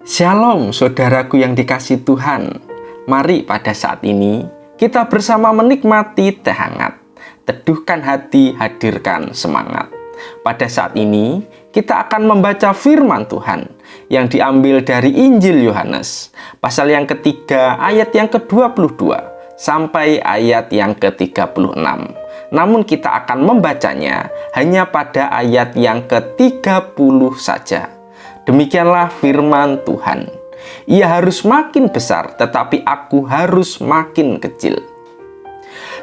Shalom saudaraku yang dikasihi Tuhan. Mari pada saat ini kita bersama menikmati teh hangat. Teduhkan hati, hadirkan semangat. Pada saat ini kita akan membaca firman Tuhan yang diambil dari Injil Yohanes pasal yang ketiga ayat yang ke-22 sampai ayat yang ke-36. Namun kita akan membacanya hanya pada ayat yang ke-30 saja. Demikianlah firman Tuhan. Ia harus makin besar, tetapi aku harus makin kecil.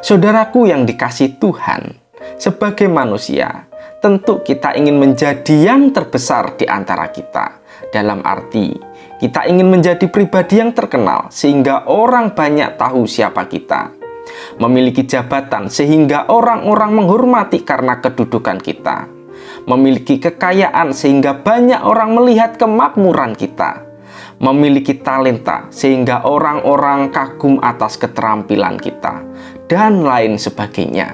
Saudaraku yang dikasihi Tuhan, sebagai manusia, tentu kita ingin menjadi yang terbesar di antara kita. Dalam arti, kita ingin menjadi pribadi yang terkenal, sehingga orang banyak tahu siapa kita. Memiliki jabatan, sehingga orang-orang menghormati karena kedudukan kita. Memiliki kekayaan sehingga banyak orang melihat kemakmuran kita. Memiliki talenta sehingga orang-orang kagum atas keterampilan kita, dan lain sebagainya.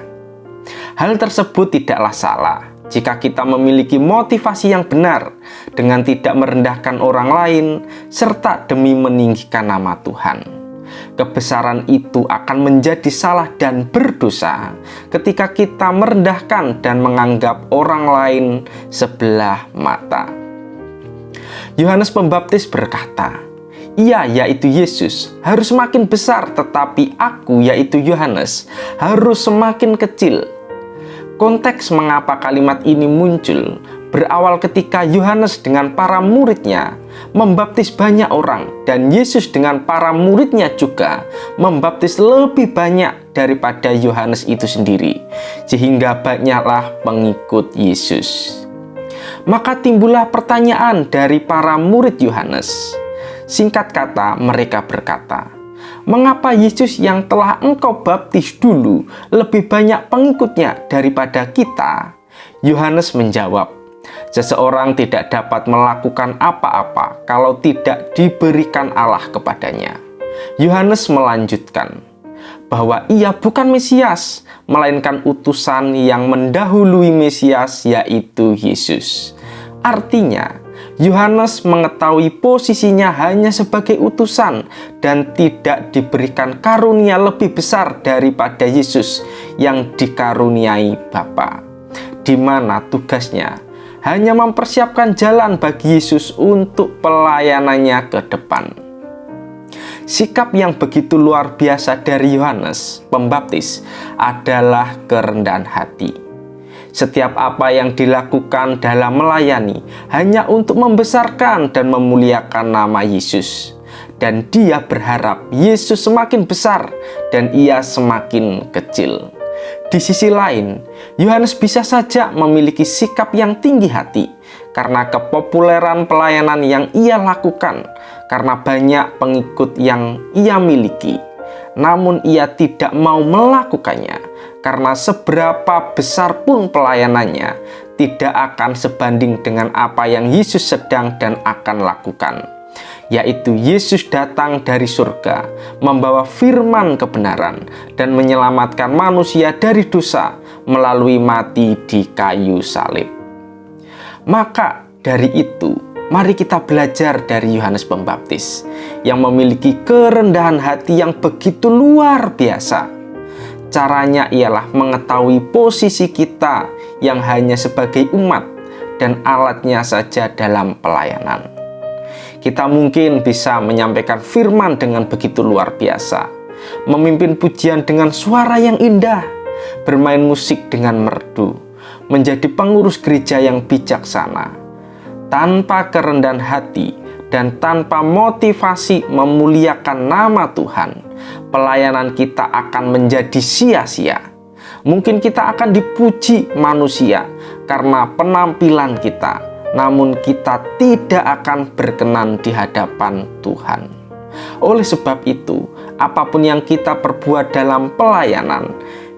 Hal tersebut tidaklah salah jika kita memiliki motivasi yang benar dengan tidak merendahkan orang lain serta demi meninggikan nama Tuhan. Kebesaran itu akan menjadi salah dan berdosa ketika kita merendahkan dan menganggap orang lain sebelah mata. Yohanes Pembaptis berkata, "Ia, yaitu Yesus, harus semakin besar, tetapi aku, yaitu Yohanes, harus semakin kecil." Konteks mengapa kalimat ini muncul berawal ketika Yohanes dengan para muridnya membaptis banyak orang, dan Yesus dengan para muridnya juga membaptis lebih banyak daripada Yohanes itu sendiri, sehingga banyaklah pengikut Yesus. Maka timbullah pertanyaan dari para murid Yohanes. Singkat kata, mereka berkata, "Mengapa Yesus yang telah engkau baptis dulu lebih banyak pengikutnya daripada kita?" Yohanes menjawab, "Seseorang tidak dapat melakukan apa-apa kalau tidak diberikan Allah kepadanya." Yohanes melanjutkan bahwa ia bukan Mesias, melainkan utusan yang mendahului Mesias, yaitu Yesus. Artinya, Yohanes mengetahui posisinya hanya sebagai utusan dan tidak diberikan karunia lebih besar daripada Yesus yang dikaruniai Bapa, di mana tugasnya hanya mempersiapkan jalan bagi Yesus untuk pelayanannya ke depan. Sikap yang begitu luar biasa dari Yohanes Pembaptis adalah kerendahan hati. Setiap apa yang dilakukan dalam melayani hanya untuk membesarkan dan memuliakan nama Yesus. Dan dia berharap Yesus semakin besar dan ia semakin kecil. Di sisi lain, Yohanes bisa saja memiliki sikap yang tinggi hati karena kepopuleran pelayanan yang ia lakukan, karena banyak pengikut yang ia miliki. Namun ia tidak mau melakukannya karena seberapa besar pun pelayanannya tidak akan sebanding dengan apa yang Yesus sedang dan akan lakukan, yaitu Yesus datang dari surga membawa firman kebenaran dan menyelamatkan manusia dari dosa melalui mati di kayu salib. Maka dari itu, mari kita belajar dari Yohanes Pembaptis yang memiliki kerendahan hati yang begitu luar biasa. Caranya ialah mengetahui posisi kita yang hanya sebagai umat dan alatnya saja dalam pelayanan. Kita mungkin bisa menyampaikan firman dengan begitu luar biasa, memimpin pujian dengan suara yang indah, bermain musik dengan merdu, menjadi pengurus gereja yang bijaksana. Tanpa kerendahan hati dan tanpa motivasi memuliakan nama Tuhan, pelayanan kita akan menjadi sia-sia. Mungkin kita akan dipuji manusia karena penampilan kita, namun kita tidak akan berkenan di hadapan Tuhan. Oleh sebab itu, apapun yang kita perbuat dalam pelayanan,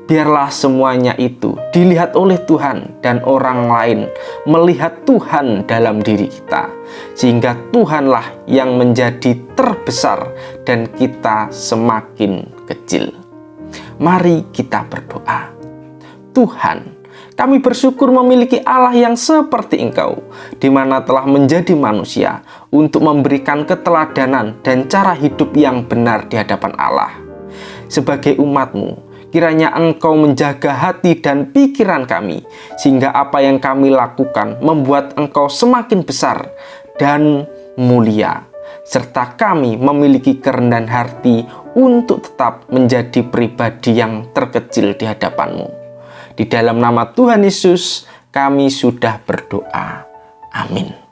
biarlah semuanya itu dilihat oleh Tuhan dan orang lain melihat Tuhan dalam diri kita, sehingga Tuhanlah yang menjadi terbesar dan kita semakin kecil. Mari kita berdoa. Tuhan, Kami bersyukur memiliki Allah yang seperti Engkau, di mana telah menjadi manusia untuk memberikan keteladanan dan cara hidup yang benar di hadapan Allah. Sebagai umat-Mu, kiranya Engkau menjaga hati dan pikiran kami, sehingga apa yang kami lakukan membuat Engkau semakin besar dan mulia, serta kami memiliki kerendahan hati untuk tetap menjadi pribadi yang terkecil di hadapan-Mu. Di dalam nama Tuhan Yesus, kami sudah berdoa. Amin.